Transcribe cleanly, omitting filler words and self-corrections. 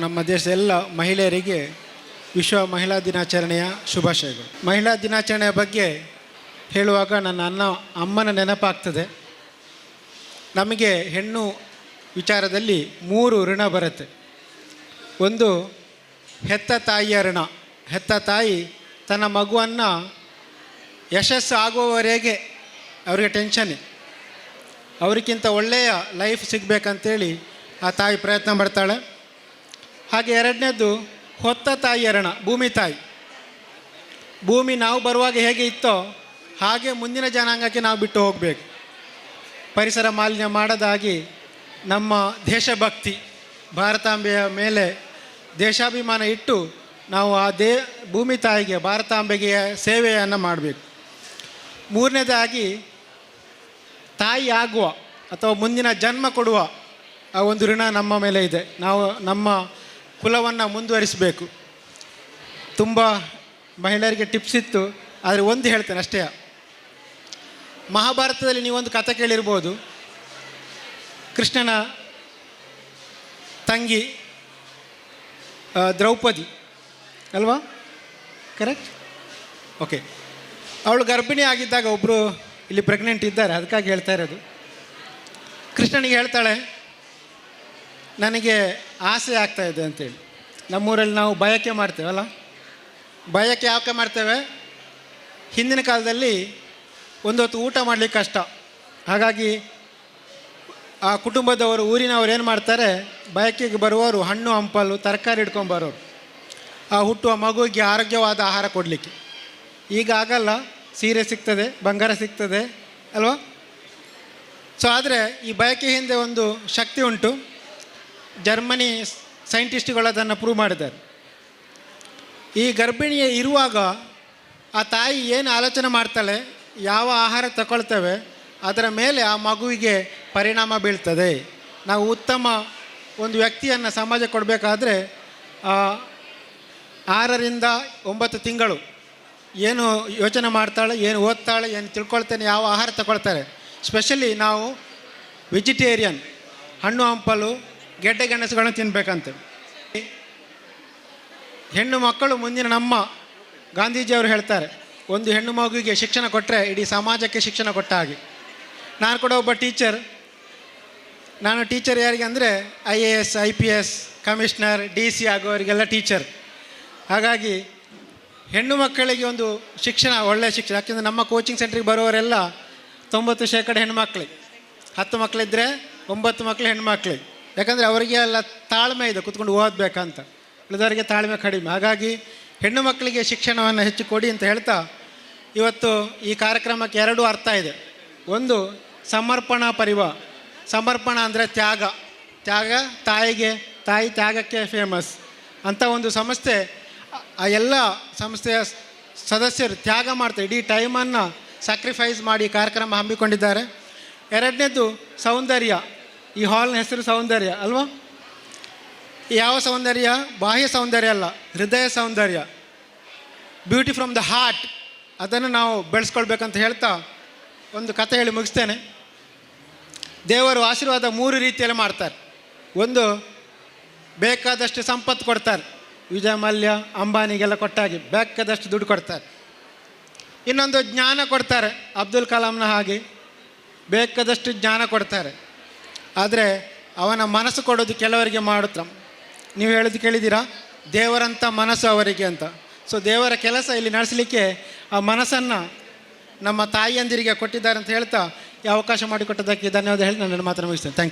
ನಮ್ಮ ದೇಶದ ಎಲ್ಲ ಮಹಿಳೆಯರಿಗೆ ವಿಶ್ವ ಮಹಿಳಾ ದಿನಾಚರಣೆಯ ಶುಭಾಶಯಗಳು. ಮಹಿಳಾ ದಿನಾಚರಣೆಯ ಬಗ್ಗೆ ಹೇಳುವಾಗ ನನ್ನ ಅಮ್ಮನ ನೆನಪಾಗ್ತದೆ. ನಮಗೆ ಹೆಣ್ಣು ವಿಚಾರದಲ್ಲಿ 3 ಋಣ ಬರುತ್ತೆ. ಒಂದು ಹೆತ್ತ ತಾಯಿಯ ಋಣ. ಹೆತ್ತ ತಾಯಿ ತನ್ನ ಮಗುವನ್ನು ಯಶಸ್ಸು ಆಗುವವರೆಗೆ ಅವರಿಗೆ ಟೆನ್ಷನ್ನೇ, ಅವರಿಗಿಂತ ಒಳ್ಳೆಯ ಲೈಫ್ ಸಿಗಬೇಕಂತೇಳಿ ಆ ತಾಯಿ ಪ್ರಯತ್ನ ಮಾಡ್ತಾಳೆ. ಹಾಗೆ ಎರಡನೇದು ಹೊತ್ತ ತಾಯಿಯ ಋಣ, ಭೂಮಿ ತಾಯಿ. ಭೂಮಿ ನಾವು ಬರುವಾಗ ಹೇಗೆ ಇತ್ತೋ ಹಾಗೆ ಮುಂದಿನ ಜನಾಂಗಕ್ಕೆ ನಾವು ಬಿಟ್ಟು ಹೋಗಬೇಕು. ಪರಿಸರ ಮಾಲಿನ್ಯ ಮಾಡದಾಗಿ ನಮ್ಮ ದೇಶಭಕ್ತಿ, ಭಾರತಾಂಬೆಯ ಮೇಲೆ ದೇಶಾಭಿಮಾನ ಇಟ್ಟು ನಾವು ಆ ಭೂಮಿ ತಾಯಿಗೆ, ಭಾರತಾಂಬೆಗೆ ಸೇವೆಯನ್ನು ಮಾಡಬೇಕು. ಮೂರನೇದಾಗಿ ತಾಯಿ ಆಗುವ ಅಥವಾ ಮುಂದಿನ ಜನ್ಮ ಕೊಡುವ ಆ ಒಂದು ಋಣ ನಮ್ಮ ಮೇಲೆ ಇದೆ. ನಾವು ನಮ್ಮ ಕುಲವನ್ನು ಮುಂದುವರಿಸಬೇಕು. ತುಂಬ ಮಹಿಳೆಯರಿಗೆ ಟಿಪ್ಸ್ ಇತ್ತು, ಆದರೆ ಒಂದು ಹೇಳ್ತೇನೆ ಅಷ್ಟೇ. ಮಹಾಭಾರತದಲ್ಲಿ ನೀವೊಂದು ಕಥೆ ಕೇಳಿರ್ಬೋದು. ಕೃಷ್ಣನ ತಂಗಿ ದ್ರೌಪದಿ ಅಲ್ವಾ? ಕರೆಕ್ಟ್? ಓಕೆ. ಅವಳು ಗರ್ಭಿಣಿ ಆಗಿದ್ದಾಗ ಒಬ್ಬರು ಇಲ್ಲಿ ಪ್ರೆಗ್ನೆಂಟ್ ಇದ್ದಾರೆ, ಅದಕ್ಕಾಗಿ ಹೇಳ್ತಾ ಇರೋದು. ಕೃಷ್ಣನಿಗೆ ಹೇಳ್ತಾಳೆ, ನನಗೆ ಆಸೆ ಆಗ್ತಾಯಿದೆ ಅಂತೇಳಿ. ನಮ್ಮೂರಲ್ಲಿ ನಾವು ಬಯಕೆ ಮಾಡ್ತೇವಲ್ಲ, ಬಯಕೆ ಯಾಕೆ ಮಾಡ್ತೇವೆ? ಹಿಂದಿನ ಕಾಲದಲ್ಲಿ ಒಂದು ಹೊತ್ತು ಊಟ ಮಾಡಲಿಕ್ಕೆ ಕಷ್ಟ. ಹಾಗಾಗಿ ಆ ಕುಟುಂಬದವರು, ಊರಿನವರು ಏನು ಮಾಡ್ತಾರೆ, ಬಯಕೆಗೆ ಬರುವವರು ಹಣ್ಣು ಹಂಪಲು ತರಕಾರಿ ಹಿಡ್ಕೊಂಬರೋರು, ಆ ಹುಟ್ಟುವ ಮಗುವಿಗೆ ಆರೋಗ್ಯವಾದ ಆಹಾರ ಕೊಡಲಿಕ್ಕೆ. ಈಗ ಆಗಲ್ಲ, ಸೀರೆ ಸಿಗ್ತದೆ, ಬಂಗಾರ ಸಿಗ್ತದೆ ಅಲ್ವಾ? ಸೊ ಆದರೆ ಈ ಬಯಕೆ ಹಿಂದೆ ಒಂದು ಶಕ್ತಿ ಉಂಟು. ಜರ್ಮನಿ ಸೈಂಟಿಸ್ಟ್ಗಳು ಅದನ್ನು ಪ್ರೂವ್ ಮಾಡಿದ್ದಾರೆ. ಈ ಗರ್ಭಿಣಿ ಇರುವಾಗ ಆ ತಾಯಿ ಏನು ಆಲೋಚನೆ ಮಾಡ್ತಾಳೆ, ಯಾವ ಆಹಾರ ತಗೊಳ್ತೇವೆ, ಅದರ ಮೇಲೆ ಆ ಮಗುವಿಗೆ ಪರಿಣಾಮ ಬೀಳ್ತದೆ. ನಾವು ಉತ್ತಮ ಒಂದು ವ್ಯಕ್ತಿಯನ್ನು ಸಮಾಜ ಕೊಡಬೇಕಾದ್ರೆ 6 ರಿಂದ 9 ತಿಂಗಳು ಏನು ಯೋಚನೆ ಮಾಡ್ತಾಳೆ, ಏನು ಓದ್ತಾಳೆ, ಏನು ತಿಳ್ಕೊಳ್ತೇನೆ, ಯಾವ ಆಹಾರ ತಗೊಳ್ತಾರೆ. ಸ್ಪೆಷಲಿ ನಾವು ವೆಜಿಟೇರಿಯನ್, ಹಣ್ಣು ಹಂಪಲು ಗೆಡ್ಡೆ ಗೆಣಸುಗಳನ್ನು ತಿನ್ನಬೇಕಂತೆ. ಹೆಣ್ಣು ಮಕ್ಕಳು ಮುಂದಿನ ನಮ್ಮ ಗಾಂಧೀಜಿಯವರು ಹೇಳ್ತಾರೆ, ಒಂದು ಹೆಣ್ಣು ಮಗುವಿಗೆ ಶಿಕ್ಷಣ ಕೊಟ್ಟರೆ ಇಡೀ ಸಮಾಜಕ್ಕೆ ಶಿಕ್ಷಣ ಕೊಟ್ಟ ಹಾಗೆ. ನಾನು ಕೂಡ ಒಬ್ಬ ಟೀಚರ್. ನಾನು ಟೀಚರ್ ಯಾರಿಗೆ ಅಂದರೆ IAS IPS ಕಮಿಷ್ನರ್ DC ಆಗೋವರಿಗೆಲ್ಲ ಟೀಚರ್. ಹಾಗಾಗಿ ಹೆಣ್ಣು ಮಕ್ಕಳಿಗೆ ಒಂದು ಶಿಕ್ಷಣ, ಒಳ್ಳೆಯ ಶಿಕ್ಷಣ. ಯಾಕೆಂದರೆ ನಮ್ಮ ಕೋಚಿಂಗ್ ಸೆಂಟ್ರಿಗೆ ಬರೋವರೆಲ್ಲ 90% ಹೆಣ್ಣುಮಕ್ಕಳಿಗೆ, 10 ಮಕ್ಕಳಿದ್ದರೆ 9 ಮಕ್ಕಳು ಹೆಣ್ಣುಮಕ್ಕಳಿಗೆ. ಯಾಕಂದರೆ ಅವರಿಗೆ ಎಲ್ಲ ತಾಳ್ಮೆ ಇದೆ, ಕೂತ್ಕೊಂಡು ಓದಬೇಕಂತ. ಉಳಿದವರಿಗೆ ತಾಳ್ಮೆ ಕಡಿಮೆ. ಹಾಗಾಗಿ ಹೆಣ್ಣು ಮಕ್ಕಳಿಗೆ ಶಿಕ್ಷಣವನ್ನು ಹೆಚ್ಚು ಕೊಡಿ ಅಂತ ಹೇಳ್ತಾ, ಇವತ್ತು ಈ ಕಾರ್ಯಕ್ರಮಕ್ಕೆ 2 ಅರ್ಥ ಇದೆ. ಒಂದು ಸಮರ್ಪಣಾ ಪರಿವಾರ. ಸಮರ್ಪಣ ಅಂದರೆ ತ್ಯಾಗ. ತ್ಯಾಗ ತಾಯಿಗೆ, ತಾಯಿ ತ್ಯಾಗಕ್ಕೆ ಫೇಮಸ್ ಅಂತ ಒಂದು ಸಂಸ್ಥೆ. ಆ ಎಲ್ಲ ಸಂಸ್ಥೆಯ ಸದಸ್ಯರು ತ್ಯಾಗ ಮಾಡ್ತಾರೆ, ಇಡೀ ಟೈಮನ್ನು ಸ್ಯಾಕ್ರಿಫೈಸ್ ಮಾಡಿ ಕಾರ್ಯಕ್ರಮ ಹಮ್ಮಿಕೊಂಡಿದ್ದಾರೆ. ಎರಡನೇದು ಸೌಂದರ್ಯ. ಈ ಹಾಲ್ನ ಹೆಸರು ಸೌಂದರ್ಯ ಅಲ್ವಾ? ಯಾವ ಸೌಂದರ್ಯ? ಬಾಹ್ಯ ಸೌಂದರ್ಯ ಅಲ್ಲ, ಹೃದಯ ಸೌಂದರ್ಯ, ಬ್ಯೂಟಿ ಫ್ರಮ್ ದ ಹಾರ್ಟ್. ಅದನ್ನು ನಾವು ಬೆಳೆಸ್ಕೊಳ್ಬೇಕಂತ ಹೇಳ್ತಾ ಒಂದು ಕಥೆ ಹೇಳಿ ಮುಗಿಸ್ತೇನೆ. ದೇವರು ಆಶೀರ್ವಾದ 3 ರೀತಿಯಲ್ಲಿ ಮಾಡ್ತಾರೆ. ಒಂದು, ಬೇಕಾದಷ್ಟು ಸಂಪತ್ತು ಕೊಡ್ತಾರೆ. ವಿಜಯ ಮಲ್ಯ, ಅಂಬಾನಿಗೆಲ್ಲ ಕೊಟ್ಟಾಗಿ ಬೇಕಾದಷ್ಟು ದುಡ್ಡು ಕೊಡ್ತಾರೆ. ಇನ್ನೊಂದು, ಜ್ಞಾನ ಕೊಡ್ತಾರೆ. ಅಬ್ದುಲ್ ಕಲಾಂನ ಹಾಗೆ ಬೇಕಾದಷ್ಟು ಜ್ಞಾನ ಕೊಡ್ತಾರೆ. ಆದರೆ ಅವನ ಮನಸ್ಸು ಕೊಡೋದು ಕೆಲವರಿಗೆ ಮಾಡುತ್ತ. ನೀವು ಹೇಳೋದು ಕೇಳಿದ್ದೀರಾ, ದೇವರಂಥ ಮನಸ್ಸು ಅವರಿಗೆ ಅಂತ. ಸೊ ದೇವರ ಕೆಲಸ ಇಲ್ಲಿ ನಡೆಸಲಿಕ್ಕೆ ಆ ಮನಸ್ಸನ್ನು ನಮ್ಮ ತಾಯಿಯಂದಿರಿಗೆ ಕೊಟ್ಟಿದ್ದಾರೆ ಅಂತ ಹೇಳ್ತಾ ಈ ಅವಕಾಶ ಮಾಡಿಕೊಟ್ಟದಕ್ಕೆ ಧನ್ಯವಾದ ಹೇಳಿ ನನ್ನ ಮಾತನ್ನು ಮುಗಿಸ್ತೇನೆ. Thank you.